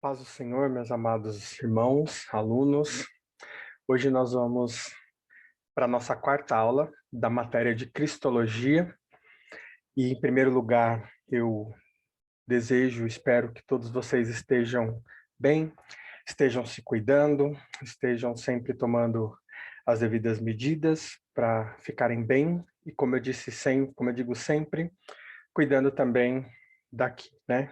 Paz do Senhor, meus amados irmãos, alunos. Hoje nós vamos para a nossa quarta aula da matéria de Cristologia. E, em primeiro lugar, eu espero que todos vocês estejam bem, estejam se cuidando, estejam sempre tomando as devidas medidas para ficarem bem. E como eu digo sempre, cuidando também daqui, né?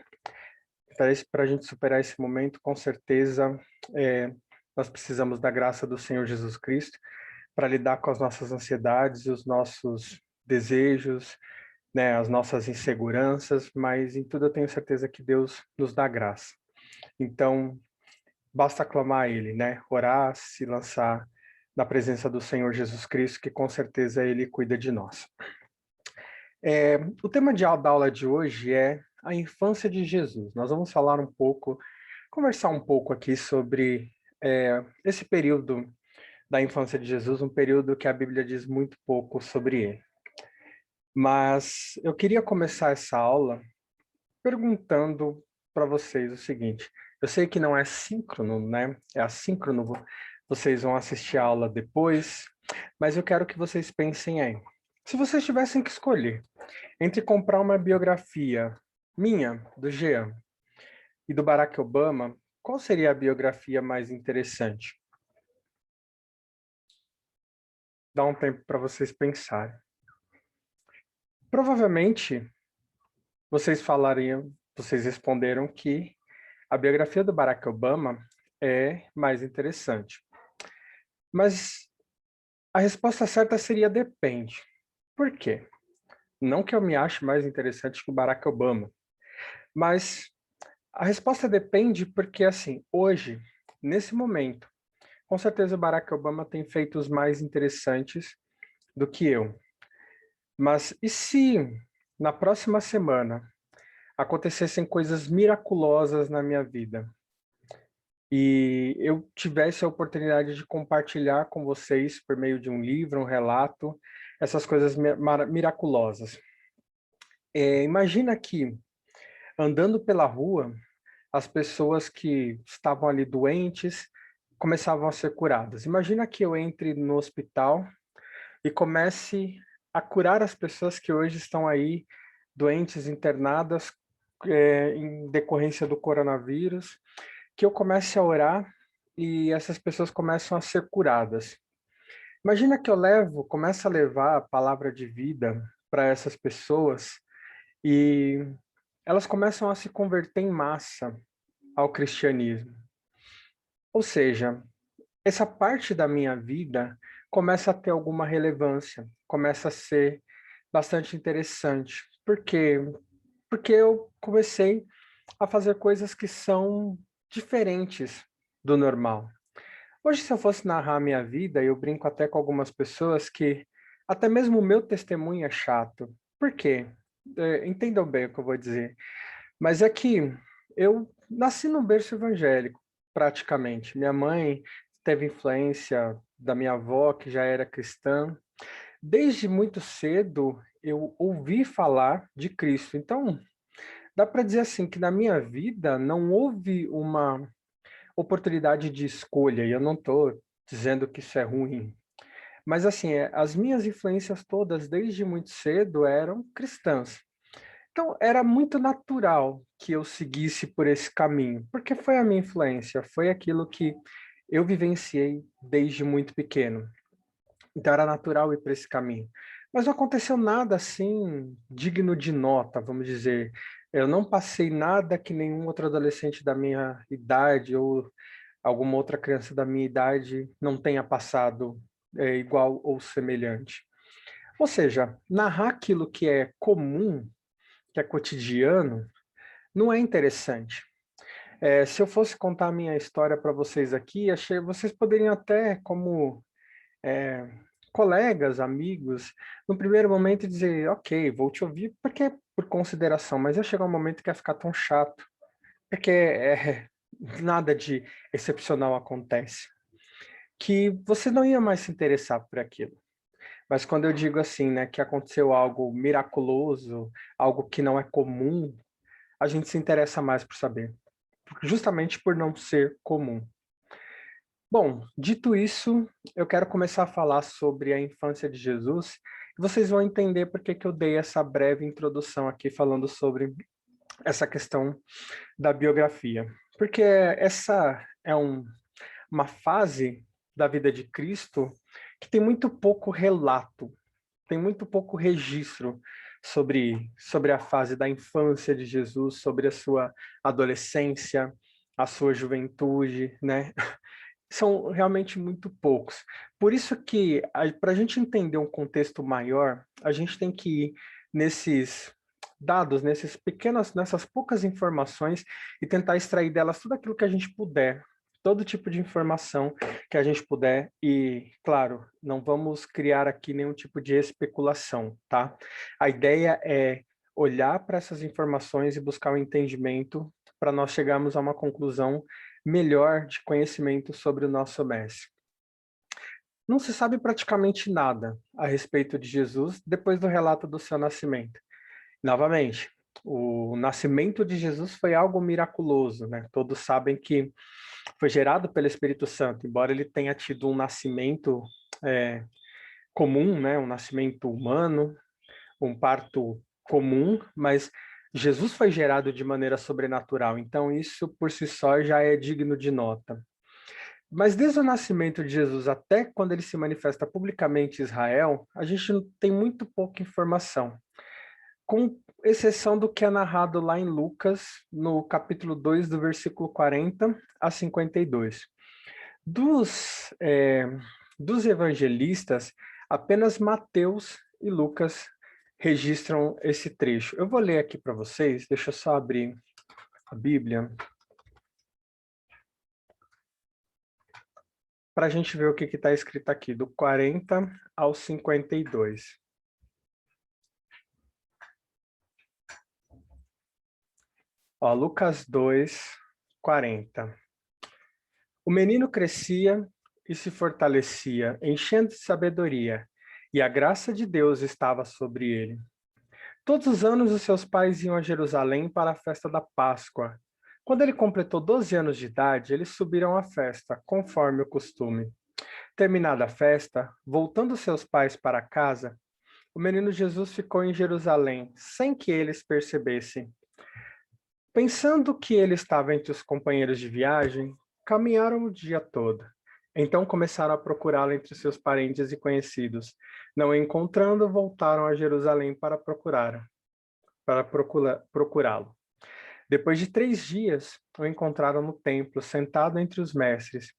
Para a gente superar esse momento, com certeza, nós precisamos da graça do Senhor Jesus Cristo para lidar com as nossas ansiedades e os nossos desejos, né, as nossas inseguranças, mas em tudo eu tenho certeza que Deus nos dá graça. Então, basta clamar a Ele, né, orar, se lançar na presença do Senhor Jesus Cristo, que com certeza Ele cuida de nós. O tema da aula de hoje é a infância de Jesus. Nós vamos falar um pouco, conversar um pouco aqui sobre esse período da infância de Jesus, um período que a Bíblia diz muito pouco sobre ele. Mas eu queria começar essa aula perguntando para vocês o seguinte: eu sei que não é síncrono, né? É assíncrono, vocês vão assistir a aula depois, mas eu quero que vocês pensem aí. Se vocês tivessem que escolher entre comprar uma biografia minha, do Jean, e do Barack Obama, qual seria a biografia mais interessante? Dá um tempo para vocês pensarem. Provavelmente, vocês responderam que a biografia do Barack Obama é mais interessante. Mas a resposta certa seria depende. Por quê? Não que eu me ache mais interessante que o Barack Obama, mas a resposta depende porque, assim, hoje, nesse momento, com certeza o Barack Obama tem feitos mais interessantes do que eu. Mas e se na próxima semana acontecessem coisas miraculosas na minha vida e eu tivesse a oportunidade de compartilhar com vocês por meio de um livro, um relato, essas coisas miraculosas? Imagina que andando pela rua, as pessoas que estavam ali doentes começavam a ser curadas. Imagina que eu entre no hospital e comece a curar as pessoas que hoje estão aí doentes, internadas, em decorrência do coronavírus, que eu comece a orar e essas pessoas começam a ser curadas. Imagina que começo a levar a palavra de vida para essas pessoas e elas começam a se converter em massa ao cristianismo. Ou seja, essa parte da minha vida começa a ter alguma relevância, começa a ser bastante interessante. Por quê? Porque eu comecei a fazer coisas que são diferentes do normal. Hoje, se eu fosse narrar a minha vida, eu brinco até com algumas pessoas que até mesmo o meu testemunho é chato. Por quê? Entendam bem o que eu vou dizer. Mas é que eu nasci num berço evangélico, praticamente. Minha mãe teve influência da minha avó, que já era cristã. Desde muito cedo, eu ouvi falar de Cristo. Então, dá para dizer assim que na minha vida não houve uma oportunidade de escolha, e eu não estou dizendo que isso é ruim. Mas assim, as minhas influências todas desde muito cedo eram cristãs. Então, era muito natural que eu seguisse por esse caminho, porque foi a minha influência, foi aquilo que eu vivenciei desde muito pequeno. Então, era natural ir por esse caminho. Mas não aconteceu nada assim digno de nota, vamos dizer. Eu não passei nada que nenhum outro adolescente da minha idade ou alguma outra criança da minha idade não tenha passado igual ou semelhante. Ou seja, narrar aquilo que é comum, que é cotidiano, não é interessante. Se eu fosse contar a minha história para vocês aqui, vocês poderiam até, como é, colegas, amigos, no primeiro momento dizer, ok, vou te ouvir porque por consideração, mas ia chegar um momento que ia ficar tão chato, porque nada de excepcional acontece, que você não ia mais se interessar por aquilo. Mas quando eu digo assim, né, que aconteceu algo miraculoso, algo que não é comum, a gente se interessa mais por saber. justamente por não ser comum. Bom, dito isso, eu quero começar a falar sobre a infância de Jesus. Vocês vão entender por que eu dei essa breve introdução aqui falando sobre essa questão da biografia. Porque essa é uma fase da vida de Cristo que tem muito pouco relato, tem muito pouco registro sobre a fase da infância de Jesus, sobre a sua adolescência, a sua juventude, né? São realmente muito poucos. Por isso que, para a gente entender um contexto maior, a gente tem que ir nesses dados, nessas poucas informações e tentar extrair delas tudo aquilo que a gente puder, todo tipo de informação que a gente puder e, claro, não vamos criar aqui nenhum tipo de especulação, tá? A ideia é olhar para essas informações e buscar um entendimento para nós chegarmos a uma conclusão melhor de conhecimento sobre o nosso mestre. Não se sabe praticamente nada a respeito de Jesus depois do relato do seu nascimento. Novamente, o nascimento de Jesus foi algo miraculoso, né? Todos sabem que foi gerado pelo Espírito Santo, embora ele tenha tido um nascimento comum, né? Um nascimento humano, um parto comum, mas Jesus foi gerado de maneira sobrenatural, então isso por si só já é digno de nota. Mas desde o nascimento de Jesus até quando ele se manifesta publicamente em Israel, a gente tem muito pouca informação, com exceção do que é narrado lá em Lucas, no capítulo 2, do versículo 40 a 52. Dos evangelistas, apenas Mateus e Lucas registram esse trecho. Eu vou ler aqui para vocês, deixa eu só abrir a Bíblia, para a gente ver o que está escrito aqui, do 40 ao 52. Ó, Lucas 2, 40. O menino crescia e se fortalecia, enchendo de sabedoria, e a graça de Deus estava sobre ele. Todos os anos os seus pais iam a Jerusalém para a festa da Páscoa. Quando ele completou 12 anos de idade, eles subiram à festa, conforme o costume. Terminada a festa, voltando seus pais para casa, o menino Jesus ficou em Jerusalém, sem que eles percebessem. Pensando que ele estava entre os companheiros de viagem, caminharam o dia todo. Então começaram a procurá-lo entre seus parentes e conhecidos. Não o encontrando, voltaram a Jerusalém para procurá-lo. Depois de 3 dias, o encontraram no templo, sentado entre os mestres,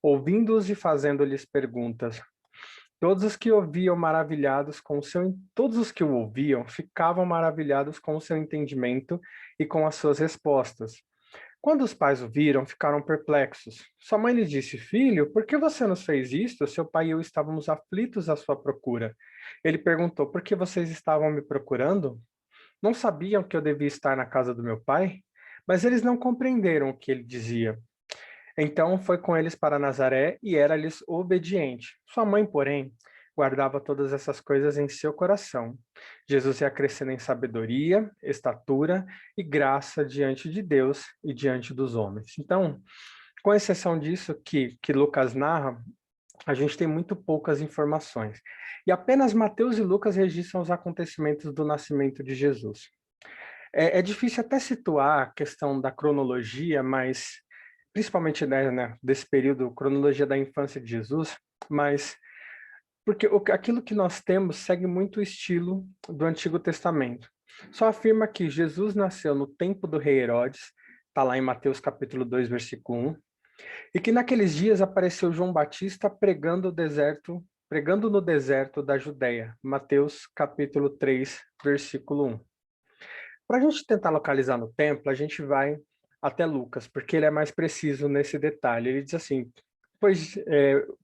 ouvindo-os e fazendo-lhes perguntas. Todos os que o ouviam ficavam maravilhados com o seu entendimento e com as suas respostas. Quando os pais o viram, ficaram perplexos. Sua mãe lhe disse: Filho, por que você nos fez isto? Seu pai e eu estávamos aflitos à sua procura. Ele perguntou: Por que vocês estavam me procurando? Não sabiam que eu devia estar na casa do meu pai? Mas eles não compreenderam o que ele dizia. Então foi com eles para Nazaré e era-lhes obediente. Sua mãe, porém, guardava todas essas coisas em seu coração. Jesus ia crescendo em sabedoria, estatura e graça diante de Deus e diante dos homens. Então, com exceção disso que Lucas narra, a gente tem muito poucas informações. E apenas Mateus e Lucas registram os acontecimentos do nascimento de Jesus. É difícil até situar a questão da cronologia, mas principalmente desse período, cronologia da infância de Jesus, mas porque aquilo que nós temos segue muito o estilo do Antigo Testamento. Só afirma que Jesus nasceu no tempo do rei Herodes, está lá em Mateus capítulo 2, versículo 1, e que naqueles dias apareceu João Batista pregando no deserto da Judéia, Mateus capítulo 3, versículo 1. Para a gente tentar localizar no templo, a gente vai até Lucas, porque ele é mais preciso nesse detalhe. Ele diz assim,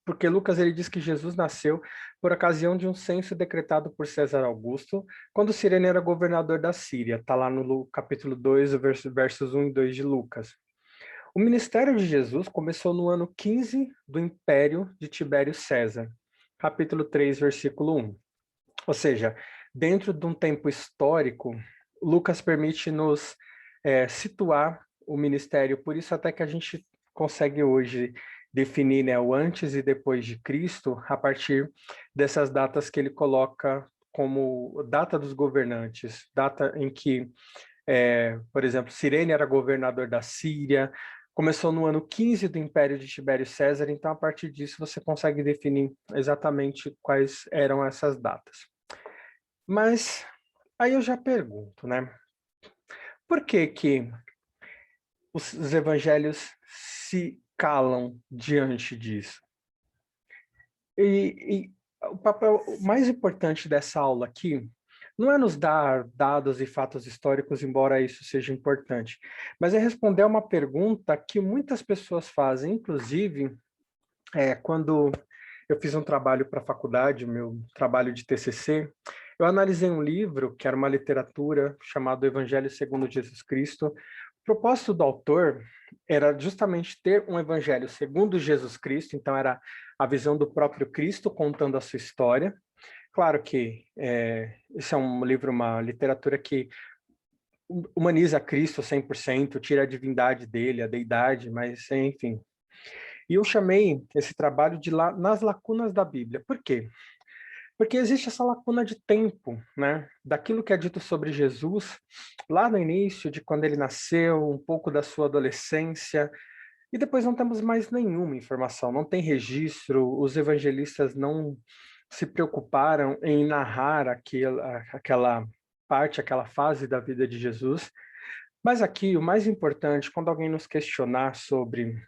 porque Lucas ele diz que Jesus nasceu por ocasião de um censo decretado por César Augusto, quando Cirene era governador da Síria. Está lá no capítulo 2, versos 1 e 2 de Lucas. O ministério de Jesus começou no ano 15 do Império de Tibério César, capítulo 3, versículo 1. Ou seja, dentro de um tempo histórico, Lucas permite nos situar o ministério, por isso até que a gente consegue hoje definir, né, o antes e depois de Cristo a partir dessas datas que ele coloca como data dos governantes, data em que, por exemplo, Cirene era governador da Síria, começou no ano 15 do Império de Tibério César, então a partir disso você consegue definir exatamente quais eram essas datas. Mas aí eu já pergunto, né? Por que que os evangelhos se calam diante disso? E o papel mais importante dessa aula aqui não é nos dar dados e fatos históricos, embora isso seja importante, mas é responder a uma pergunta que muitas pessoas fazem, inclusive, quando eu fiz um trabalho para a faculdade, meu trabalho de TCC, eu analisei um livro que era uma literatura chamado Evangelho segundo Jesus Cristo. O propósito do autor era justamente ter um evangelho segundo Jesus Cristo, então era a visão do próprio Cristo contando a sua história. Claro que esse é um livro, uma literatura que humaniza Cristo 100%, tira a divindade dele, a deidade, mas enfim. E eu chamei esse trabalho de Nas Lacunas da Bíblia. Por quê? Porque existe essa lacuna de tempo, né? Daquilo que é dito sobre Jesus, lá no início, de quando ele nasceu, um pouco da sua adolescência, e depois não temos mais nenhuma informação, não tem registro, os evangelistas não se preocuparam em narrar aquela parte, aquela fase da vida de Jesus. Mas aqui, o mais importante, quando alguém nos questionar sobre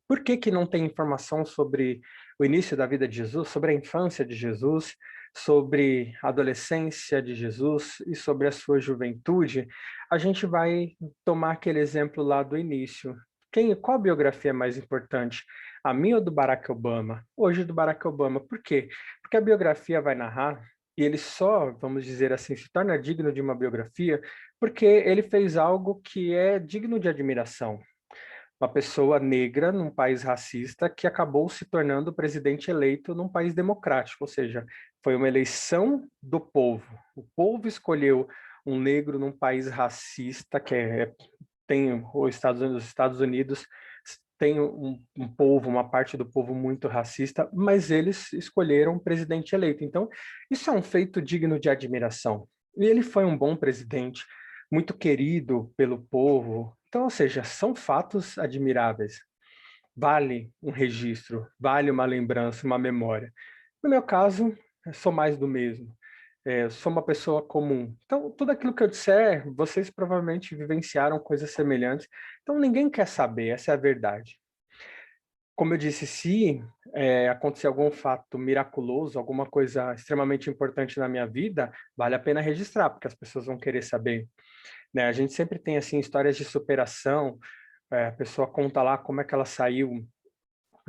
por que que não tem informação sobre o início da vida de Jesus, sobre a infância de Jesus, sobre a adolescência de Jesus e sobre a sua juventude, a gente vai tomar aquele exemplo lá do início. Qual biografia é mais importante? A minha ou do Barack Obama? Hoje do Barack Obama. Por quê? Porque a biografia vai narrar e ele só, vamos dizer assim, se torna digno de uma biografia porque ele fez algo que é digno de admiração, uma pessoa negra num país racista que acabou se tornando presidente eleito num país democrático, ou seja, foi uma eleição do povo. O povo escolheu um negro num país racista, tem os Estados Unidos tem um povo, uma parte do povo muito racista, mas eles escolheram um presidente eleito. Então, isso é um feito digno de admiração. E ele foi um bom presidente, muito querido pelo povo. Então, ou seja, são fatos admiráveis. Vale um registro, vale uma lembrança, uma memória. No meu caso, eu sou mais do mesmo. Eu sou uma pessoa comum. Então, tudo aquilo que eu disser, vocês provavelmente vivenciaram coisas semelhantes. Então, ninguém quer saber, essa é a verdade. Como eu disse, se acontecer algum fato miraculoso, alguma coisa extremamente importante na minha vida, vale a pena registrar, porque as pessoas vão querer saber, né? A gente sempre tem assim histórias de superação, a pessoa conta lá como é que ela saiu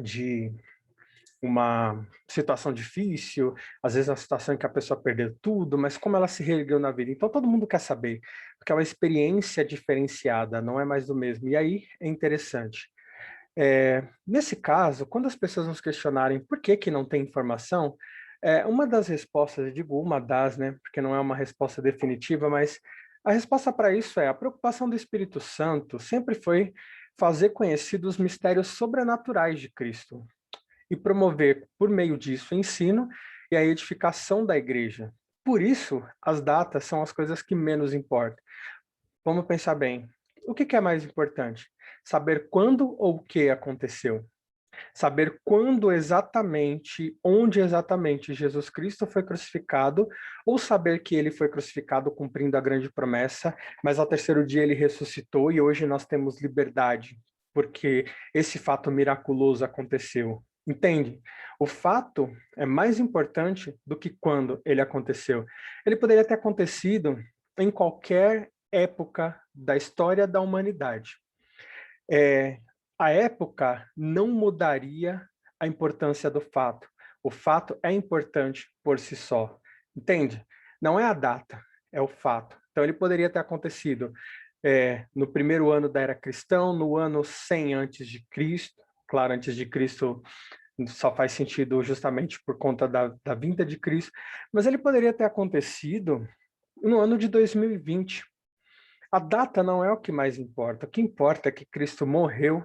de uma situação difícil, às vezes uma situação em que a pessoa perdeu tudo, mas como ela se reergueu na vida. Então todo mundo quer saber, porque é uma experiência diferenciada, não é mais do mesmo. E aí é interessante. Nesse caso, quando as pessoas nos questionarem por que que não tem informação, uma das respostas, eu digo uma das, né, porque não é uma resposta definitiva, mas a resposta para isso é a preocupação do Espírito Santo sempre foi fazer conhecidos os mistérios sobrenaturais de Cristo e promover, por meio disso, o ensino e a edificação da igreja. Por isso, as datas são as coisas que menos importam. Vamos pensar bem. O que é mais importante? Saber quando ou o que aconteceu. Saber quando exatamente, onde exatamente Jesus Cristo foi crucificado, ou saber que ele foi crucificado cumprindo a grande promessa, mas ao terceiro dia ele ressuscitou e hoje nós temos liberdade, porque esse fato miraculoso aconteceu. Entende? O fato é mais importante do que quando ele aconteceu. Ele poderia ter acontecido em qualquer época da história da humanidade. É, a época não mudaria a importância do fato. O fato é importante por si só. Entende? Não é a data, é o fato. Então, ele poderia ter acontecido no primeiro ano da era cristã, no ano 100 antes de Cristo. Claro, antes de Cristo só faz sentido justamente por conta da vinda de Cristo. Mas ele poderia ter acontecido no ano de 2020. A data não é o que mais importa. O que importa é que Cristo morreu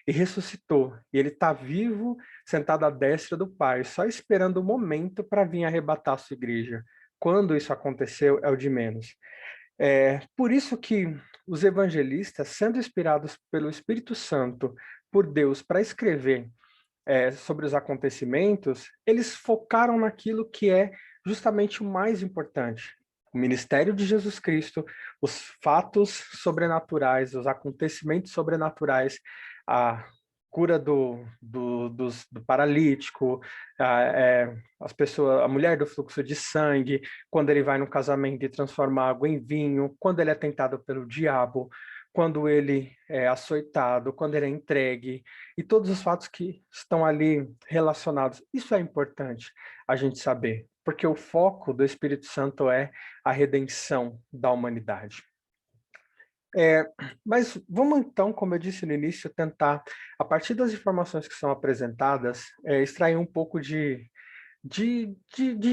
e ressuscitou. E ele está vivo, sentado à destra do Pai, só esperando o momento para vir arrebatar a sua igreja. Quando isso aconteceu, é o de menos. Por isso que os evangelistas, sendo inspirados pelo Espírito Santo, por Deus, para escrever sobre os acontecimentos, eles focaram naquilo que é justamente o mais importante. O ministério de Jesus Cristo, os fatos sobrenaturais, os acontecimentos sobrenaturais, a cura do paralítico, as pessoas, a mulher do fluxo de sangue, quando ele vai no casamento e transforma água em vinho, quando ele é tentado pelo diabo, quando ele é açoitado, quando ele é entregue, e todos os fatos que estão ali relacionados. Isso é importante a gente saber, porque o foco do Espírito Santo é a redenção da humanidade. Mas vamos então, como eu disse no início, tentar, a partir das informações que são apresentadas, extrair um pouco de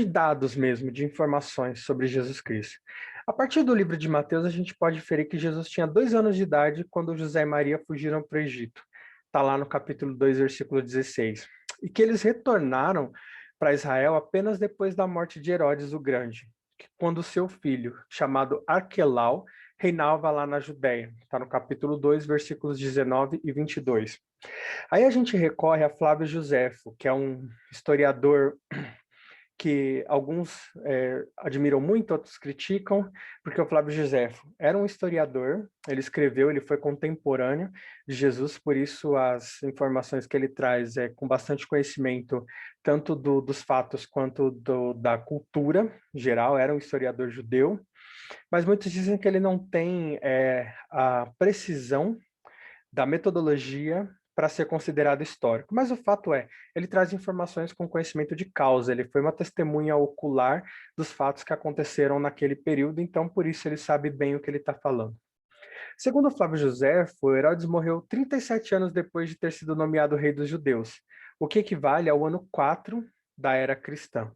dados mesmo, de informações sobre Jesus Cristo. A partir do livro de Mateus, a gente pode inferir que Jesus tinha 2 anos de idade quando José e Maria fugiram para o Egito. Está lá no capítulo 2, versículo 16. E que eles retornaram para Israel apenas depois da morte de Herodes o Grande, quando seu filho, chamado Arquelau, reinava lá na Judéia. Está no capítulo 2, versículos 19 e 22. Aí a gente recorre a Flávio Josefo, que é um historiador que alguns admiram muito, outros criticam, porque o Flávio Josefo era um historiador, ele escreveu, ele foi contemporâneo de Jesus, por isso as informações que ele traz é com bastante conhecimento, tanto dos fatos quanto da cultura geral, era um historiador judeu, mas muitos dizem que ele não tem a precisão da metodologia para ser considerado histórico. Mas o fato é, ele traz informações com conhecimento de causa, ele foi uma testemunha ocular dos fatos que aconteceram naquele período, então por isso ele sabe bem o que ele está falando. Segundo Flávio Josefo, Herodes morreu 37 anos depois de ter sido nomeado rei dos judeus, o que equivale ao ano 4 da era cristã.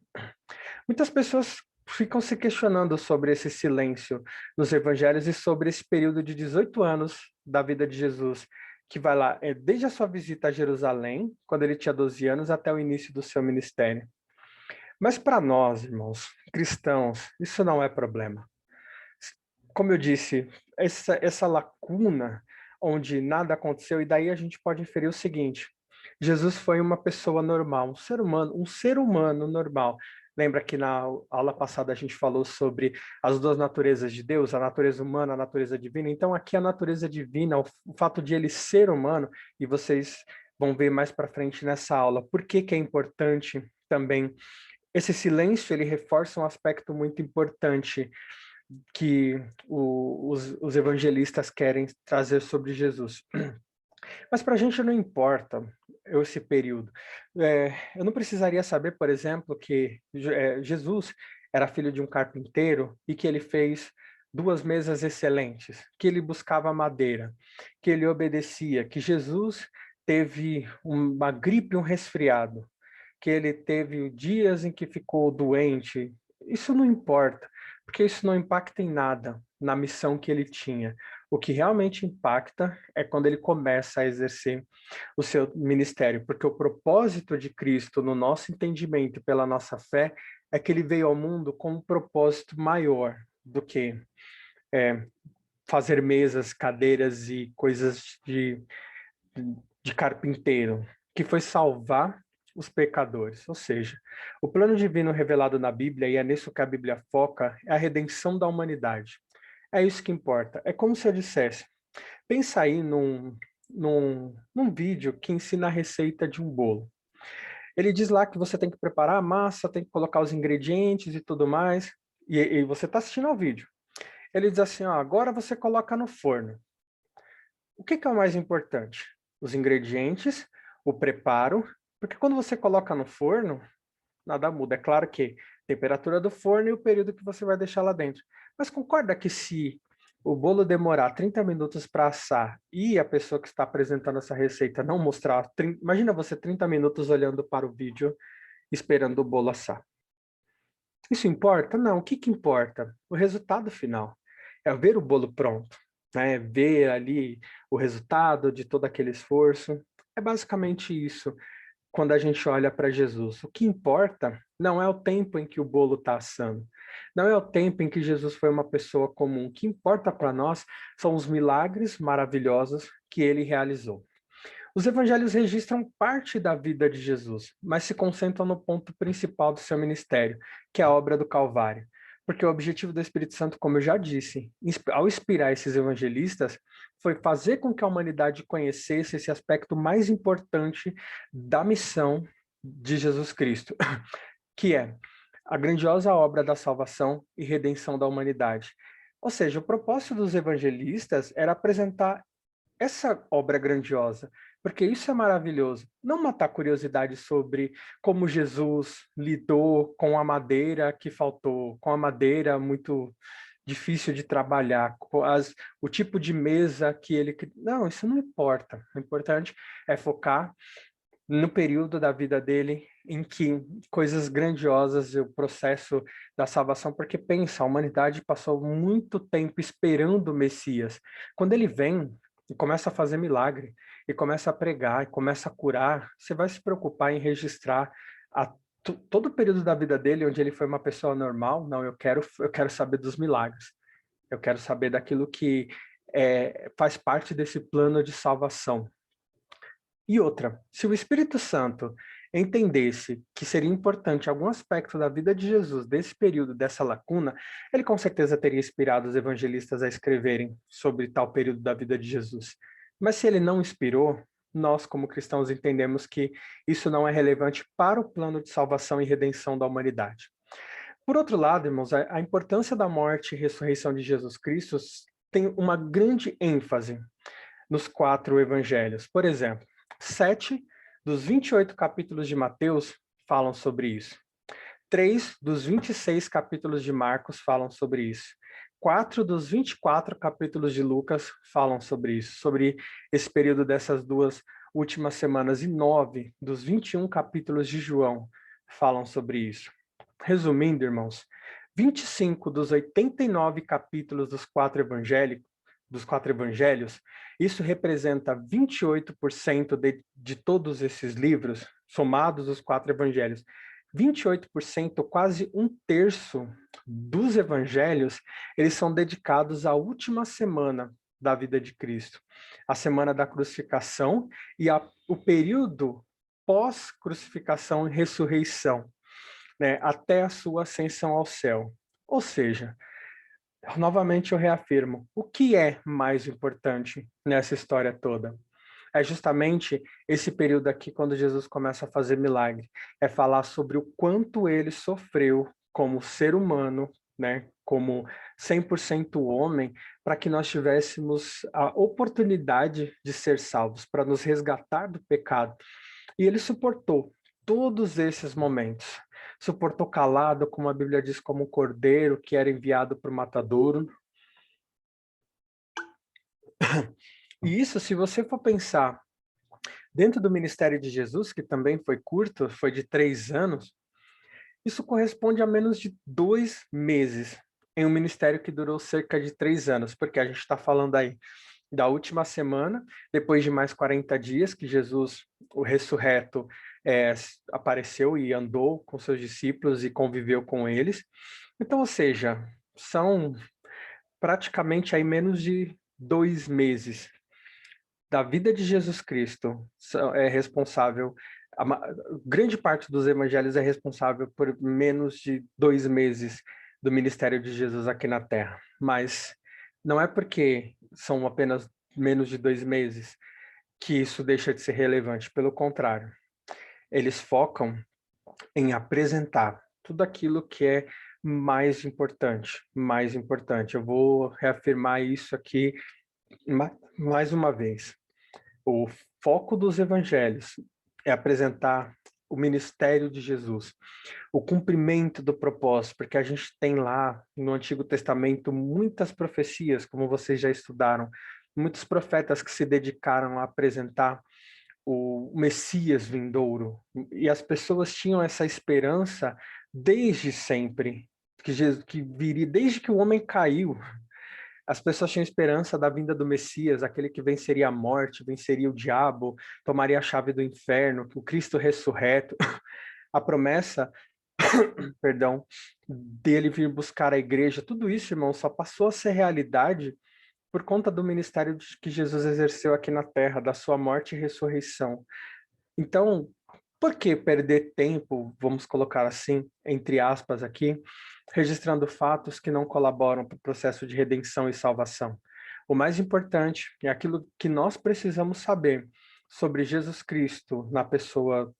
Muitas pessoas ficam se questionando sobre esse silêncio nos evangelhos e sobre esse período de 18 anos da vida de Jesus, que vai lá desde a sua visita a Jerusalém, quando ele tinha 12 anos, até o início do seu ministério. Mas para nós, irmãos, cristãos, isso não é problema. Como eu disse, essa lacuna onde nada aconteceu, e daí a gente pode inferir o seguinte: Jesus foi uma pessoa normal, um ser humano normal. Lembra que na aula passada a gente falou sobre as duas naturezas de Deus, a natureza humana, a natureza divina? Então aqui a natureza divina, o fato de ele ser humano, e vocês vão ver mais para frente nessa aula, por que que é importante também. Esse silêncio, ele reforça um aspecto muito importante que os evangelistas querem trazer sobre Jesus. Mas para a gente não importa esse período. Eu não precisaria saber, por exemplo, que Jesus era filho de um carpinteiro e que ele fez 2 mesas excelentes, que ele buscava madeira, que ele obedecia, que Jesus teve uma gripe, um resfriado, que ele teve dias em que ficou doente. Isso não importa, porque isso não impacta em nada na missão que ele tinha. O que realmente impacta é quando ele começa a exercer o seu ministério, porque o propósito de Cristo, no nosso entendimento e pela nossa fé, é que ele veio ao mundo com um propósito maior do que fazer mesas, cadeiras e coisas de carpinteiro, que foi salvar os pecadores. Ou seja, o plano divino revelado na Bíblia, e é nisso que a Bíblia foca, é a redenção da humanidade. É isso que importa. É como se eu dissesse, pensa aí num vídeo que ensina a receita de um bolo. Ele diz lá que você tem que preparar a massa, tem que colocar os ingredientes e tudo mais, e você está assistindo ao vídeo. Ele diz assim, ó, agora você coloca no forno. O que é o mais importante? Os ingredientes, o preparo, porque quando você coloca no forno, nada muda. É claro que temperatura do forno e o período que você vai deixar lá dentro. Mas concorda que se o bolo demorar 30 minutos para assar e a pessoa que está apresentando essa receita não mostrar, imagina você 30 minutos olhando para o vídeo esperando o bolo assar. Isso importa? Não. O que importa? O resultado final. É ver o bolo pronto. né, ver ali o resultado de todo aquele esforço. É basicamente isso quando a gente olha para Jesus. O que importa não é o tempo em que o bolo está assando, não é o tempo em que Jesus foi uma pessoa comum. O que importa para nós são os milagres maravilhosos que ele realizou. Os evangelhos registram parte da vida de Jesus, mas se concentram no ponto principal do seu ministério, que é a obra do Calvário. Porque o objetivo do Espírito Santo, como eu já disse, ao inspirar esses evangelistas, foi fazer com que a humanidade conhecesse esse aspecto mais importante da missão de Jesus Cristo, que é a grandiosa obra da salvação e redenção da humanidade. Ou seja, o propósito dos evangelistas era apresentar essa obra grandiosa, porque isso é maravilhoso. Não matar curiosidade sobre como Jesus lidou com a madeira que faltou, com a madeira muito difícil de trabalhar, com o tipo de mesa que ele... Não, isso não importa. O importante é focar no período da vida dele em que coisas grandiosas e o processo da salvação, porque pensa, a humanidade passou muito tempo esperando o Messias. Quando ele vem e começa a fazer milagre, e começa a pregar, e começa a curar, você vai se preocupar em registrar todo o período da vida dele onde ele foi uma pessoa normal? Não, eu quero saber dos milagres. Eu quero saber daquilo que faz parte desse plano de salvação. E outra, se o Espírito Santo entendesse que seria importante algum aspecto da vida de Jesus, desse período, dessa lacuna, ele com certeza teria inspirado os evangelistas a escreverem sobre tal período da vida de Jesus. Mas se ele não inspirou, nós, como cristãos, entendemos que isso não é relevante para o plano de salvação e redenção da humanidade. Por outro lado, irmãos, a importância da morte e ressurreição de Jesus Cristo tem uma grande ênfase nos 4 evangelhos. Por exemplo, 7 dos 28 capítulos de Mateus falam sobre isso. 3 dos 26 capítulos de Marcos falam sobre isso. 4 dos 24 capítulos de Lucas falam sobre isso, sobre esse período dessas 2 últimas semanas. E 9 dos 21 capítulos de João falam sobre isso. Resumindo, irmãos, 25 dos 89 capítulos dos quatro evangelhos, isso representa 28% de todos esses livros, somados os 4 evangelhos. 28%, quase um terço dos evangelhos, eles são dedicados à última semana da vida de Cristo, a semana da crucificação e o período pós-crucificação e ressurreição, né, até a sua ascensão ao céu. Ou seja, novamente eu reafirmo, o que é mais importante nessa história toda? É justamente esse período aqui, quando Jesus começa a fazer milagre. É falar sobre o quanto ele sofreu como ser humano, né, como 100% homem, para que nós tivéssemos a oportunidade de ser salvos, para nos resgatar do pecado. E ele suportou todos esses momentos. Suportou calado, como a Bíblia diz, como um cordeiro que era enviado para o matadouro. E isso, se você for pensar dentro do ministério de Jesus, que também foi curto, foi de 3 anos, isso corresponde a menos de 2 meses em um ministério que durou cerca de 3 anos, porque a gente está falando aí da última semana, depois de mais 40 dias que Jesus, o ressurreto, apareceu e andou com seus discípulos e conviveu com eles. Então, ou seja, são praticamente aí menos de 2 meses da vida de Jesus Cristo é responsável, grande parte dos evangelhos é responsável por menos de 2 meses do ministério de Jesus aqui na Terra. Mas não é porque são apenas menos de 2 meses que isso deixa de ser relevante. Pelo contrário, eles focam em apresentar tudo aquilo que é mais importante, mais importante. Eu vou reafirmar isso aqui mais uma vez. O foco dos evangelhos é apresentar o ministério de Jesus, o cumprimento do propósito, porque a gente tem lá no Antigo Testamento muitas profecias, como vocês já estudaram, muitos profetas que se dedicaram a apresentar o Messias vindouro, e as pessoas tinham essa esperança desde sempre, que Jesus, que viria desde que o homem caiu, As pessoas tinham esperança da vinda do Messias, aquele que venceria a morte, venceria o diabo, tomaria a chave do inferno, o Cristo ressurreto. A promessa, perdão, dele vir buscar a igreja, tudo isso, irmão, só passou a ser realidade por conta do ministério que Jesus exerceu aqui na Terra, da sua morte e ressurreição. Então, por que perder tempo, vamos colocar assim, entre aspas aqui, registrando fatos que não colaboram para o processo de redenção e salvação? O mais importante é aquilo que nós precisamos saber sobre Jesus Cristo na pessoa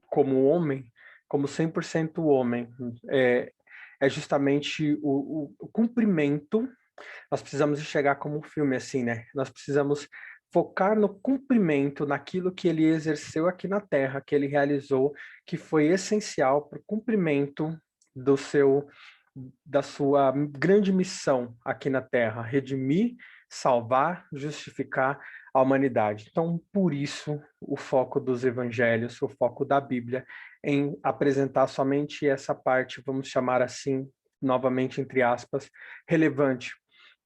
como homem, como 100% homem, é justamente o cumprimento. Nós precisamos enxergar como um filme assim, né? Nós precisamos focar no cumprimento, naquilo que ele exerceu aqui na Terra, que ele realizou, que foi essencial para o cumprimento da sua grande missão aqui na Terra, redimir, salvar, justificar a humanidade. Então, por isso, o foco dos evangelhos, o foco da Bíblia, em apresentar somente essa parte, vamos chamar assim, novamente entre aspas, relevante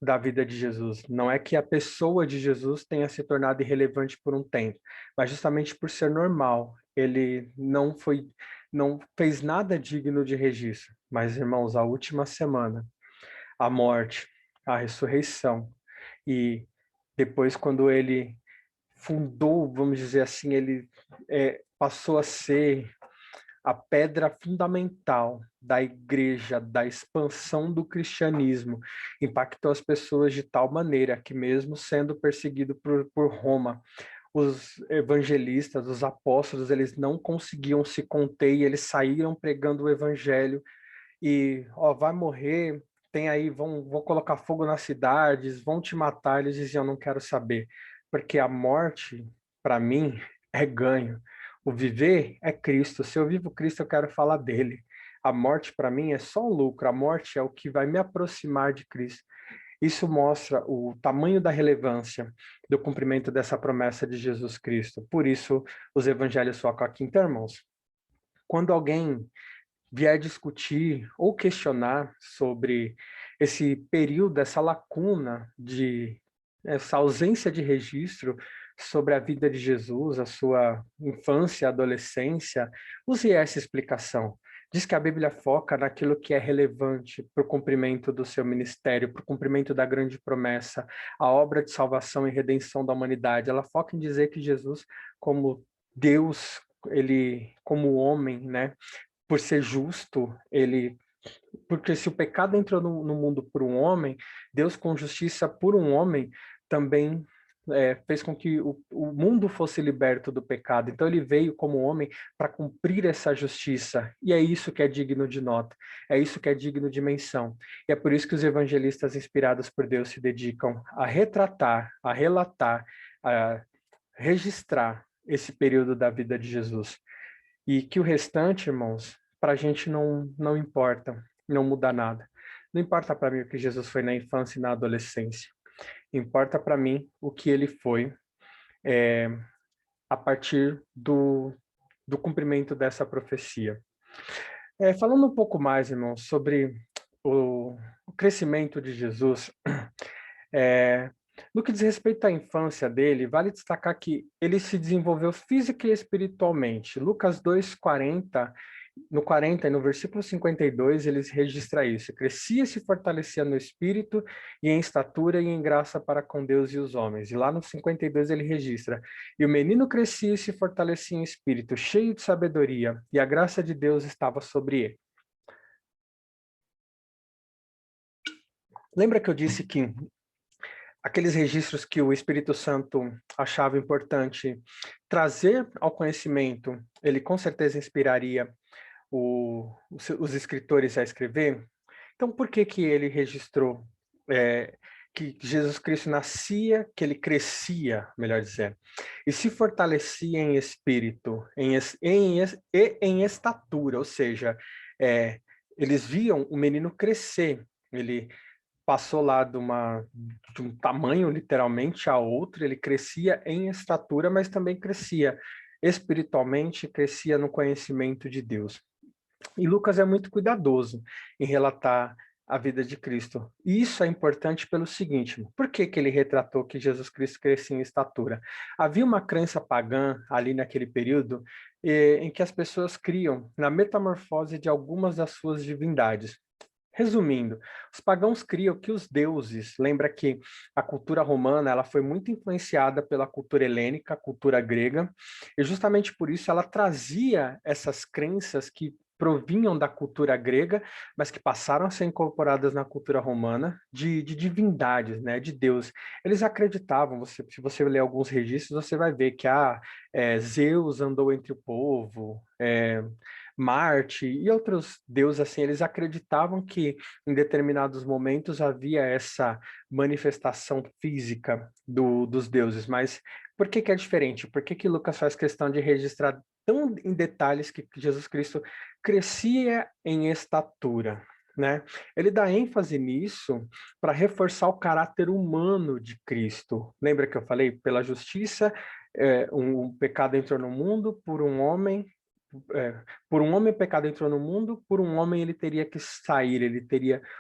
da vida de Jesus. Não é que a pessoa de Jesus tenha se tornado irrelevante por um tempo, mas justamente por ser normal. Ele não fez nada digno de registro. Mas, irmãos, a última semana, a morte, a ressurreição, e depois quando ele fundou, vamos dizer assim, ele passou a ser a pedra fundamental da igreja, da expansão do cristianismo, impactou as pessoas de tal maneira que, mesmo sendo perseguido por Roma, os evangelistas, os apóstolos, eles não conseguiam se conter e eles saíram pregando o evangelho e, ó, vai morrer, tem aí, vão colocar fogo nas cidades, vão te matar. Eles diziam, não quero saber, porque a morte, para mim, é ganho. O viver é Cristo. Se eu vivo Cristo, eu quero falar dele. A morte, para mim, é só um lucro. A morte é o que vai me aproximar de Cristo. Isso mostra o tamanho da relevância do cumprimento dessa promessa de Jesus Cristo. Por isso, os evangelhos focam aqui. Então, irmãos, quando alguém vier discutir ou questionar sobre esse período, essa lacuna essa ausência de registro sobre a vida de Jesus, a sua infância, adolescência, use essa explicação. Diz que a Bíblia foca naquilo que é relevante para o cumprimento do seu ministério, para o cumprimento da grande promessa, a obra de salvação e redenção da humanidade. Ela foca em dizer que Jesus, como Deus, ele como homem, né, por ser justo, porque se o pecado entrou no mundo por um homem, Deus com justiça por um homem também fez com que o mundo fosse liberto do pecado. Então ele veio como homem para cumprir essa justiça. E é isso que é digno de nota. É isso que é digno de menção. E é por isso que os evangelistas inspirados por Deus se dedicam a retratar, a relatar, a registrar esse período da vida de Jesus. E que o restante, irmãos, para a gente não importa, não muda nada. Não importa para mim o que Jesus foi na infância e na adolescência. Importa para mim o que ele foi a partir do cumprimento dessa profecia. Falando um pouco mais, irmãos, sobre o crescimento de Jesus, no que diz respeito à infância dele, vale destacar que ele se desenvolveu física e espiritualmente. Lucas 2:40, no 40 e no versículo 52, ele registra isso. Crescia e se fortalecia no espírito e em estatura e em graça para com Deus e os homens. E lá no 52 ele registra: e o menino crescia e se fortalecia em espírito, cheio de sabedoria, e a graça de Deus estava sobre ele. Lembra que eu disse que aqueles registros que o Espírito Santo achava importante trazer ao conhecimento, ele com certeza inspiraria os escritores a escrever? Então, por que que ele registrou que Jesus Cristo nascia, que ele crescia, melhor dizendo, e se fortalecia em espírito, em estatura, ou seja, eles viam o menino crescer, ele passou lá de um tamanho, literalmente, a outro, ele crescia em estatura, mas também crescia espiritualmente, crescia no conhecimento de Deus. E Lucas é muito cuidadoso em relatar a vida de Cristo. E isso é importante pelo seguinte, por que que ele retratou que Jesus Cristo crescia em estatura? Havia uma crença pagã ali naquele período em que as pessoas criam na metamorfose de algumas das suas divindades. Resumindo, os pagãos criam que os deuses, lembra que a cultura romana ela foi muito influenciada pela cultura helênica, a cultura grega, e justamente por isso ela trazia essas crenças que provinham da cultura grega, mas que passaram a ser incorporadas na cultura romana, de divindades, né, de Deus. Eles acreditavam, se você ler alguns registros, você vai ver que Zeus andou entre o povo, Marte e outros deuses, assim, eles acreditavam que em determinados momentos havia essa manifestação física dos deuses, mas por que que é diferente? Por que que Lucas faz questão de registrar tão em detalhes que Jesus Cristo crescia em estatura? Né? Ele dá ênfase nisso para reforçar o caráter humano de Cristo. Lembra que eu falei? Pela justiça, um pecado entrou no mundo por um homem, é, por um homem pecado entrou no mundo, por um homem ele teria que sair,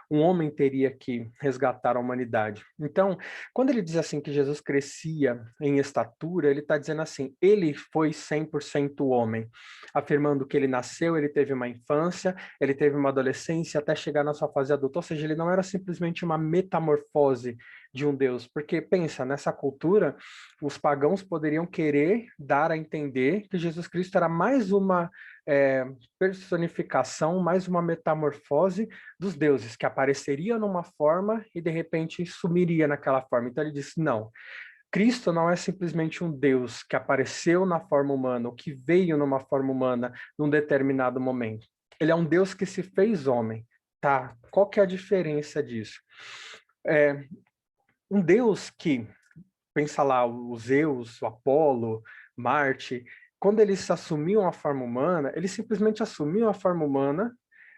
um homem teria que resgatar a humanidade. Então, quando ele diz assim que Jesus crescia em estatura, ele está dizendo assim, ele foi 100% homem, afirmando que ele nasceu, ele teve uma infância, ele teve uma adolescência até chegar na sua fase adulta, ou seja, ele não era simplesmente uma metamorfose de um Deus, porque pensa, nessa cultura, os pagãos poderiam querer dar a entender que Jesus Cristo era mais uma personificação, mais uma metamorfose dos deuses, que apareceria numa forma e de repente sumiria naquela forma. Então ele disse, não, Cristo não é simplesmente um Deus que apareceu na forma humana, ou que veio numa forma humana num determinado momento. Ele é um Deus que se fez homem, tá? Qual que é a diferença disso? Um Deus que, pensa lá, o Zeus, o Apolo, Marte, quando eles assumiam a forma humana, eles simplesmente assumiam a forma humana,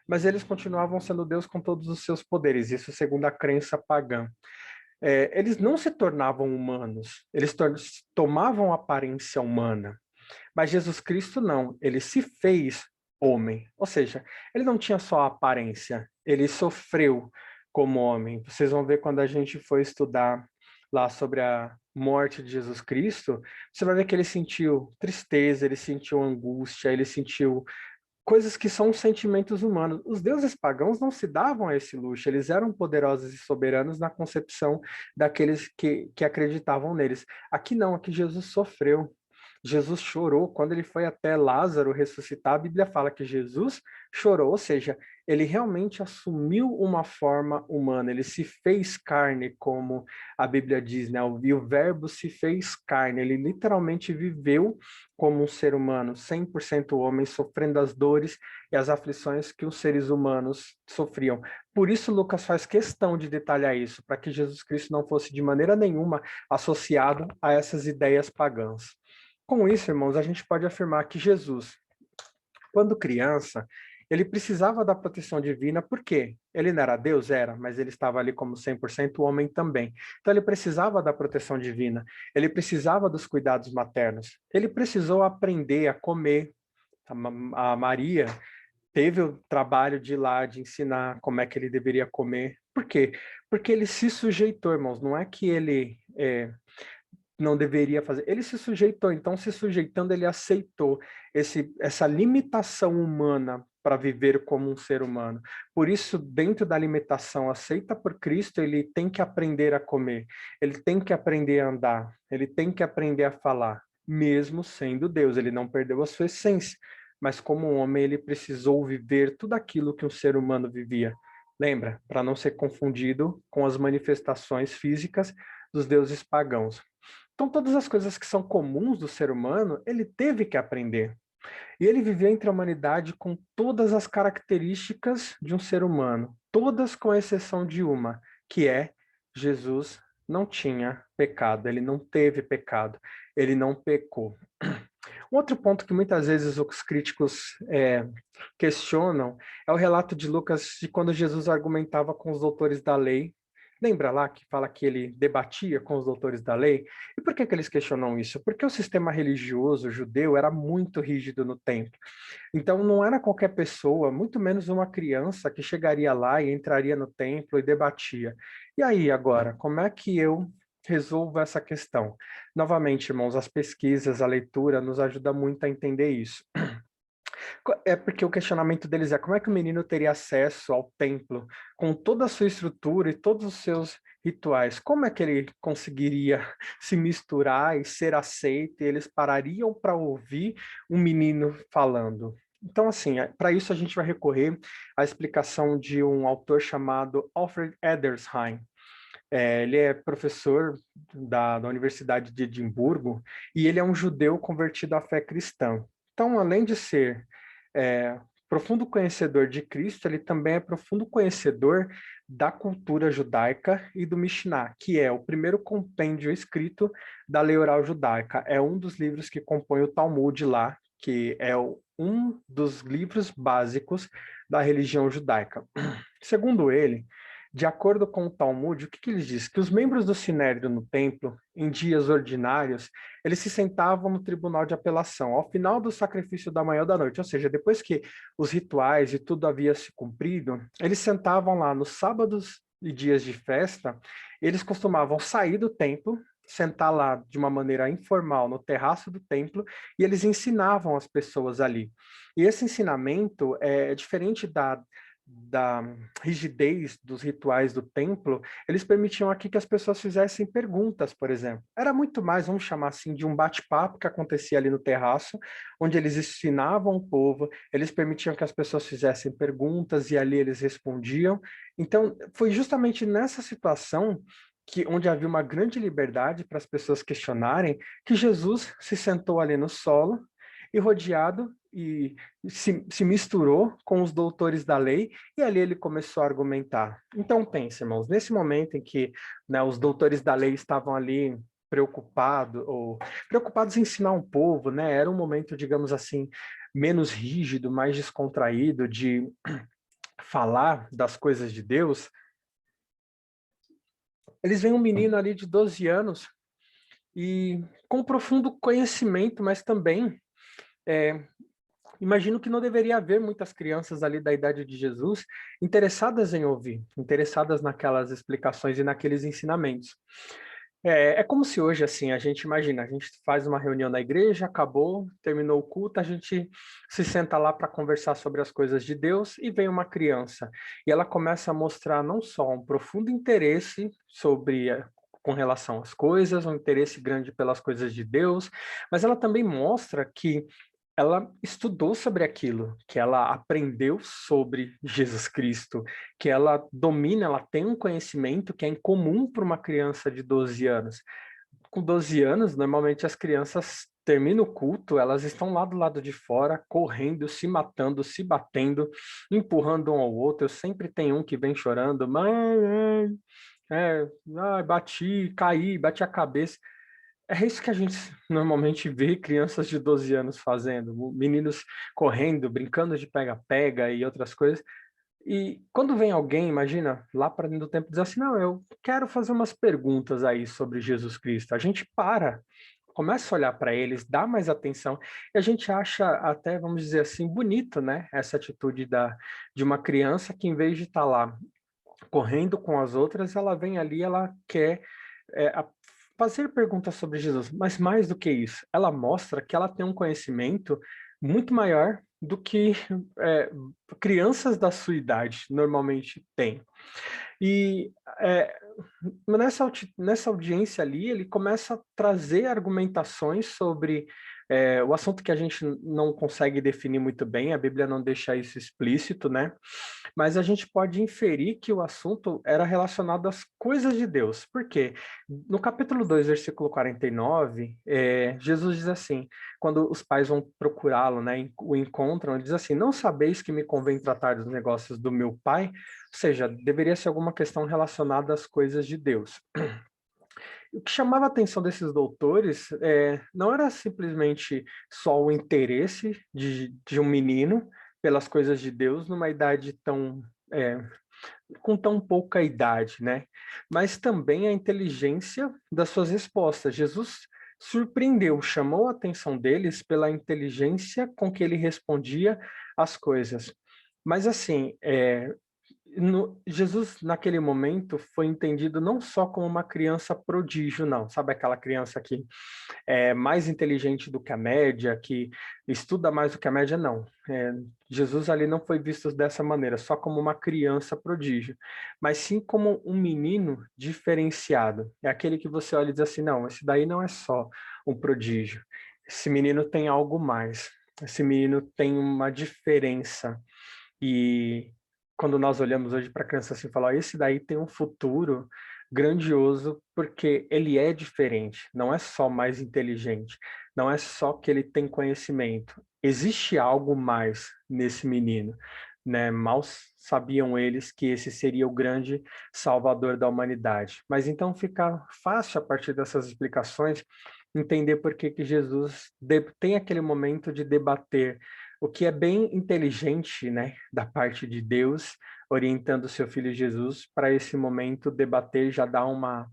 mas eles continuavam sendo Deus com todos os seus poderes, isso segundo a crença pagã. Eles não se tornavam humanos, eles tomavam aparência humana, mas Jesus Cristo não, ele se fez homem, ou seja, ele não tinha só a aparência, ele sofreu como homem. Vocês vão ver quando a gente for estudar lá sobre a morte de Jesus Cristo, você vai ver que ele sentiu tristeza, ele sentiu angústia, ele sentiu coisas que são sentimentos humanos. Os deuses pagãos não se davam a esse luxo, eles eram poderosos e soberanos na concepção daqueles que acreditavam neles. Aqui não, aqui Jesus sofreu. Jesus chorou quando ele foi até Lázaro ressuscitar. A Bíblia fala que Jesus chorou, ou seja, ele realmente assumiu uma forma humana, ele se fez carne, como a Bíblia diz, né? E o verbo se fez carne, ele literalmente viveu como um ser humano, 100% homem, sofrendo as dores e as aflições que os seres humanos sofriam. Por isso, Lucas faz questão de detalhar isso, para que Jesus Cristo não fosse de maneira nenhuma associado a essas ideias pagãs. Com isso, irmãos, a gente pode afirmar que Jesus, quando criança, ele precisava da proteção divina, por quê? Ele não era Deus? Era, mas ele estava ali como 100% homem também. Então ele precisava da proteção divina, ele precisava dos cuidados maternos, ele precisou aprender a comer. A Maria teve o trabalho de ir lá, de ensinar como é que ele deveria comer. Por quê? Porque ele se sujeitou, irmãos, não é que ele não deveria fazer. Ele se sujeitou, então se sujeitando, ele aceitou essa limitação humana para viver como um ser humano. Por isso, dentro da limitação aceita por Cristo, ele tem que aprender a comer, ele tem que aprender a andar, ele tem que aprender a falar, mesmo sendo Deus, ele não perdeu a sua essência, mas como um homem, ele precisou viver tudo aquilo que um ser humano vivia. Lembra? Para não ser confundido com as manifestações físicas dos deuses pagãos. Então, todas as coisas que são comuns do ser humano, ele teve que aprender. E ele viveu entre a humanidade com todas as características de um ser humano, todas com exceção de uma, que é Jesus não tinha pecado, ele não teve pecado, ele não pecou. Um outro ponto que muitas vezes os críticos questionam é o relato de Lucas de quando Jesus argumentava com os doutores da lei, Lembra lá que fala que ele debatia com os doutores da lei? E por que que eles questionam isso? Porque o sistema religioso judeu era muito rígido no templo. Então não era qualquer pessoa, muito menos uma criança, que chegaria lá e entraria no templo e debatia. E aí, agora, como é que eu resolvo essa questão? Novamente, irmãos, as pesquisas, a leitura nos ajuda muito a entender isso. É porque o questionamento deles é como é que o menino teria acesso ao templo com toda a sua estrutura e todos os seus rituais? Como é que ele conseguiria se misturar e ser aceito? E eles parariam para ouvir um menino falando? Então, assim, para isso a gente vai recorrer à explicação de um autor chamado Alfred Edersheim. Ele é professor da Universidade de Edimburgo e ele é um judeu convertido à fé cristã. Então, além de ser profundo conhecedor de Cristo, ele também é profundo conhecedor da cultura judaica e do Mishnah, que é o primeiro compêndio escrito da lei oral judaica. É um dos livros que compõe o Talmud lá, que é um dos livros básicos da religião judaica. Segundo ele, de acordo com o Talmud, o que ele diz? Que os membros do Sinédrio no templo, em dias ordinários, eles se sentavam no tribunal de apelação, ao final do sacrifício da manhã ou da noite, ou seja, depois que os rituais e tudo havia se cumprido, eles sentavam lá nos sábados e dias de festa, eles costumavam sair do templo, sentar lá de uma maneira informal no terraço do templo, e eles ensinavam as pessoas ali. E esse ensinamento é diferente da rigidez dos rituais do templo, eles permitiam aqui que as pessoas fizessem perguntas, por exemplo. Era muito mais, vamos chamar assim, de um bate-papo que acontecia ali no terraço, onde eles ensinavam o povo, eles permitiam que as pessoas fizessem perguntas e ali eles respondiam. Então, foi justamente nessa situação onde havia uma grande liberdade para as pessoas questionarem, que Jesus se sentou ali no solo e rodeado e se misturou com os doutores da lei, e ali ele começou a argumentar. Então, pense, irmãos, nesse momento em que, né, os doutores da lei estavam ali preocupados em ensinar um povo, né, era um momento, digamos assim, menos rígido, mais descontraído de falar das coisas de Deus, eles veem um menino ali de 12 anos e com profundo conhecimento, mas também imagino que não deveria haver muitas crianças ali da idade de Jesus interessadas em ouvir, interessadas naquelas explicações e naqueles ensinamentos. É como se hoje, assim, a gente imagina, a gente faz uma reunião na igreja, acabou, terminou o culto, a gente se senta lá para conversar sobre as coisas de Deus e vem uma criança. E ela começa a mostrar não só um profundo interesse com relação às coisas, um interesse grande pelas coisas de Deus, mas ela também mostra que ela estudou sobre aquilo, que ela aprendeu sobre Jesus Cristo, que ela domina, ela tem um conhecimento que é incomum para uma criança de 12 anos. Com 12 anos, normalmente as crianças terminam o culto, elas estão lá do lado de fora, correndo, se matando, se batendo, empurrando um ao outro. Sempre tem um que vem chorando, mãe, bati, caí, bati a cabeça. É isso que a gente normalmente vê crianças de 12 anos fazendo, meninos correndo, brincando de pega-pega e outras coisas. E quando vem alguém, imagina, lá para dentro do tempo, diz assim, não, eu quero fazer umas perguntas aí sobre Jesus Cristo. A gente começa a olhar para eles, dá mais atenção, e a gente acha até, vamos dizer assim, bonito, né? Essa atitude de uma criança que, em vez de estar lá correndo com as outras, ela vem ali, ela quer fazer perguntas sobre Jesus, mas mais do que isso, ela mostra que ela tem um conhecimento muito maior do que é, crianças da sua idade normalmente têm. E é, nessa audiência ali, ele começa a trazer argumentações sobre o assunto que a gente não consegue definir muito bem, a Bíblia não deixa isso explícito, né? Mas a gente pode inferir que o assunto era relacionado às coisas de Deus. Por quê? No capítulo 2, versículo 49, Jesus diz assim, quando os pais vão procurá-lo, né, o encontram, ele diz assim, não sabeis que me convém tratar dos negócios do meu pai? Ou seja, deveria ser alguma questão relacionada às coisas de Deus. O que chamava a atenção desses doutores não era simplesmente só o interesse de um menino pelas coisas de Deus numa idade tão com tão pouca idade, né? Mas também a inteligência das suas respostas. Jesus surpreendeu, chamou a atenção deles pela inteligência com que ele respondia às coisas. Mas assim, Jesus, naquele momento, foi entendido não só como uma criança prodígio, não. Sabe aquela criança que é mais inteligente do que a média, que estuda mais do que a média? Não. Jesus ali não foi visto dessa maneira, só como uma criança prodígio, mas sim como um menino diferenciado. É aquele que você olha e diz assim, não, esse daí não é só um prodígio. Esse menino tem algo mais. Esse menino tem uma diferença. E quando nós olhamos hoje para a criança assim, falar, esse daí tem um futuro grandioso, porque ele é diferente, não é só mais inteligente, não é só que ele tem conhecimento. Existe algo mais nesse menino, né? Mal sabiam eles que esse seria o grande salvador da humanidade. Mas então fica fácil, a partir dessas explicações, entender por que que Jesus tem aquele momento de debater o que é bem inteligente, né, da parte de Deus, orientando o seu filho Jesus para esse momento debater, já dar uma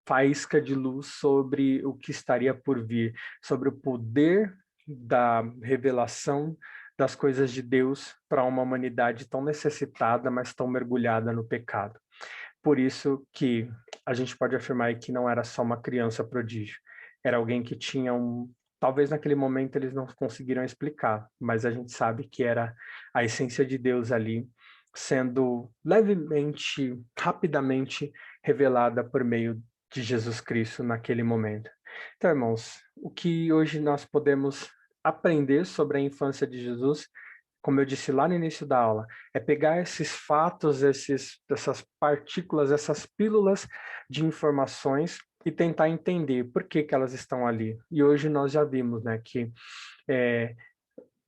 faísca de luz sobre o que estaria por vir, sobre o poder da revelação das coisas de Deus para uma humanidade tão necessitada, mas tão mergulhada no pecado. Por isso que a gente pode afirmar aí que não era só uma criança prodígio, era alguém que tinha um. Talvez naquele momento eles não conseguiram explicar, mas a gente sabe que era a essência de Deus ali, sendo levemente, rapidamente revelada por meio de Jesus Cristo naquele momento. Então, irmãos, o que hoje nós podemos aprender sobre a infância de Jesus, como eu disse lá no início da aula, é pegar esses fatos, essas partículas, essas pílulas de informações e tentar entender por que que elas estão ali. E hoje nós já vimos, né, que é,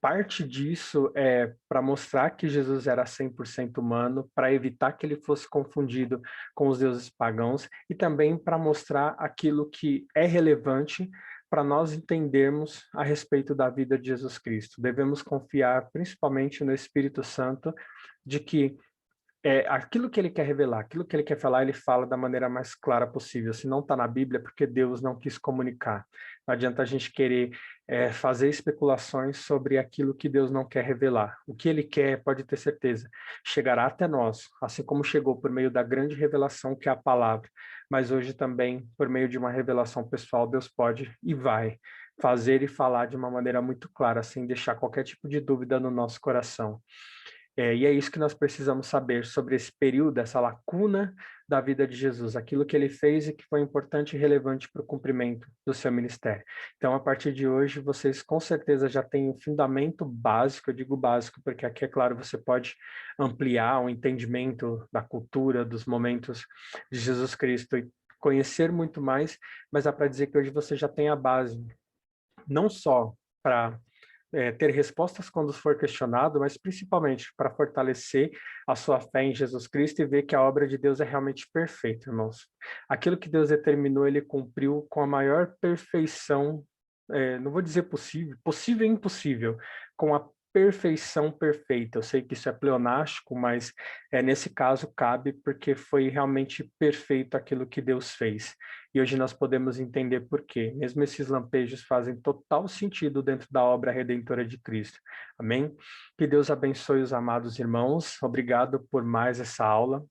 parte disso é para mostrar que Jesus era 100% humano, para evitar que ele fosse confundido com os deuses pagãos e também para mostrar aquilo que é relevante para nós entendermos a respeito da vida de Jesus Cristo. Devemos confiar principalmente no Espírito Santo de que aquilo que ele quer revelar, aquilo que ele quer falar, ele fala da maneira mais clara possível. Se não está na Bíblia, é porque Deus não quis comunicar. Não adianta a gente querer fazer especulações sobre aquilo que Deus não quer revelar. O que ele quer, pode ter certeza, chegará até nós, assim como chegou por meio da grande revelação que é a palavra. Mas hoje também, por meio de uma revelação pessoal, Deus pode e vai fazer e falar de uma maneira muito clara, sem deixar qualquer tipo de dúvida no nosso coração. E é isso que nós precisamos saber sobre esse período, essa lacuna da vida de Jesus, aquilo que ele fez e que foi importante e relevante para o cumprimento do seu ministério. Então, a partir de hoje, vocês com certeza já têm um fundamento básico, eu digo básico, porque aqui, é claro, você pode ampliar o entendimento da cultura, dos momentos de Jesus Cristo e conhecer muito mais, mas dá para dizer que hoje você já tem a base, não só para ter respostas quando for questionado, mas principalmente para fortalecer a sua fé em Jesus Cristo e ver que a obra de Deus é realmente perfeita, irmãos. Aquilo que Deus determinou, ele cumpriu com a maior perfeição, não vou dizer possível, possível e impossível, com a perfeição perfeita. Eu sei que isso é pleonástico, mas nesse caso cabe porque foi realmente perfeito aquilo que Deus fez. E hoje nós podemos entender por quê. Mesmo esses lampejos fazem total sentido dentro da obra redentora de Cristo. Amém? Que Deus abençoe os amados irmãos. Obrigado por mais essa aula.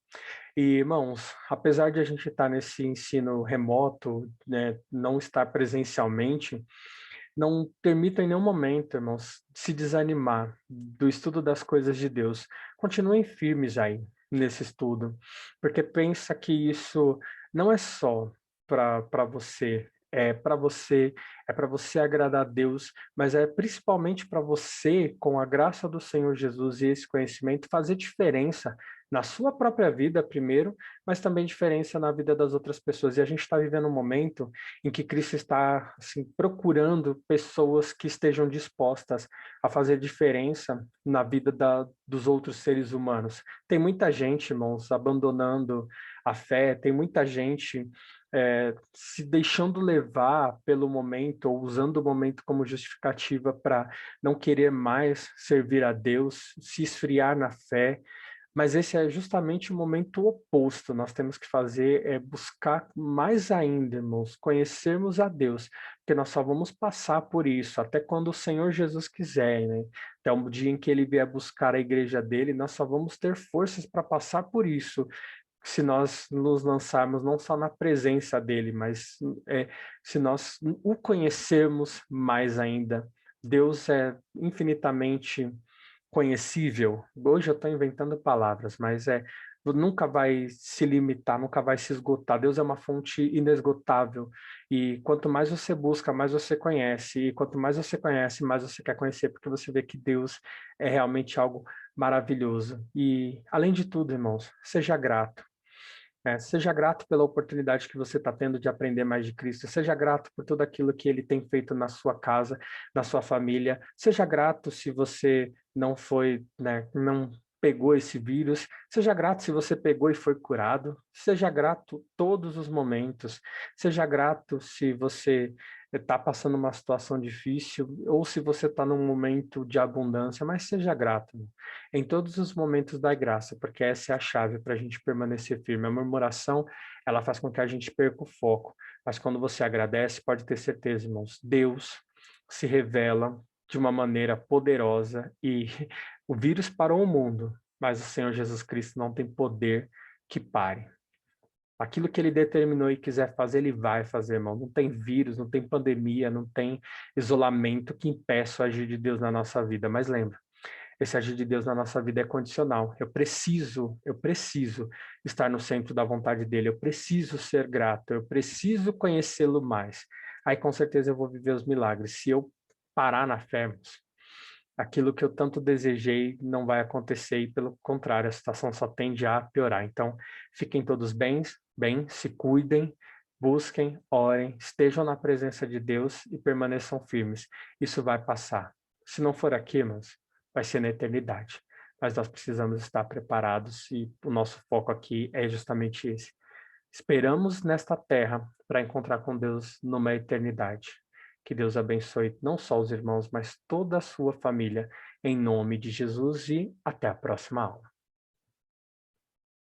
E, irmãos, apesar de a gente estar nesse ensino remoto, né, não estar presencialmente, não permitam em nenhum momento, irmãos, se desanimar do estudo das coisas de Deus. Continuem firmes aí nesse estudo, porque pensa que isso não é só para você, é para você agradar a Deus, mas é principalmente para você, com a graça do Senhor Jesus e esse conhecimento, fazer diferença na sua própria vida primeiro, mas também diferença na vida das outras pessoas. E a gente está vivendo um momento em que Cristo está assim, procurando pessoas que estejam dispostas a fazer diferença na vida dos outros seres humanos. Tem muita gente, irmãos, abandonando a fé, tem muita gente se deixando levar pelo momento, ou usando o momento como justificativa para não querer mais servir a Deus, se esfriar na fé, Mas esse é justamente o momento oposto. Nós temos que fazer é buscar mais ainda, irmãos, conhecermos a Deus, porque nós só vamos passar por isso até quando o Senhor Jesus quiser, né? Até o dia em que ele vier buscar a igreja dele, nós só vamos ter forças para passar por isso, se nós nos lançarmos não só na presença dele, mas se nós o conhecermos mais ainda. Deus é infinitamente conhecível. Hoje eu estou inventando palavras, mas nunca vai se limitar, nunca vai se esgotar. Deus é uma fonte inesgotável. E quanto mais você busca, mais você conhece. E quanto mais você conhece, mais você quer conhecer, porque você vê que Deus é realmente algo maravilhoso. E, além de tudo, irmãos, seja grato. Seja grato pela oportunidade que você está tendo de aprender mais de Cristo. Seja grato por tudo aquilo que Ele tem feito na sua casa, na sua família. Seja grato se você não foi, né, não pegou esse vírus. Seja grato se você pegou e foi curado. Seja grato todos os momentos. Seja grato se você está passando uma situação difícil ou se você está num momento de abundância, mas seja grato, né? Em todos os momentos da graça, porque essa é a chave para a gente permanecer firme. A murmuração, ela faz com que a gente perca o foco, mas quando você agradece, pode ter certeza, irmãos, Deus se revela de uma maneira poderosa e o vírus parou o mundo, mas o Senhor Jesus Cristo não tem poder que pare. Aquilo que ele determinou e quiser fazer, ele vai fazer, irmão. Não tem vírus, não tem pandemia, não tem isolamento que impeça o agir de Deus na nossa vida. Mas lembra, esse agir de Deus na nossa vida é condicional. Eu preciso estar no centro da vontade dele, eu preciso ser grato, eu preciso conhecê-lo mais. Aí com certeza eu vou viver os milagres. Se eu parar na fé, irmãos, aquilo que eu tanto desejei não vai acontecer e pelo contrário, a situação só tende a piorar. Então, fiquem todos bem, se cuidem, busquem, orem, estejam na presença de Deus e permaneçam firmes. Isso vai passar. Se não for aqui, irmãos, vai ser na eternidade. Mas nós precisamos estar preparados e o nosso foco aqui é justamente esse. Esperamos nesta terra para encontrar com Deus numa eternidade. Que Deus abençoe não só os irmãos, mas toda a sua família, em nome de Jesus, e até a próxima aula.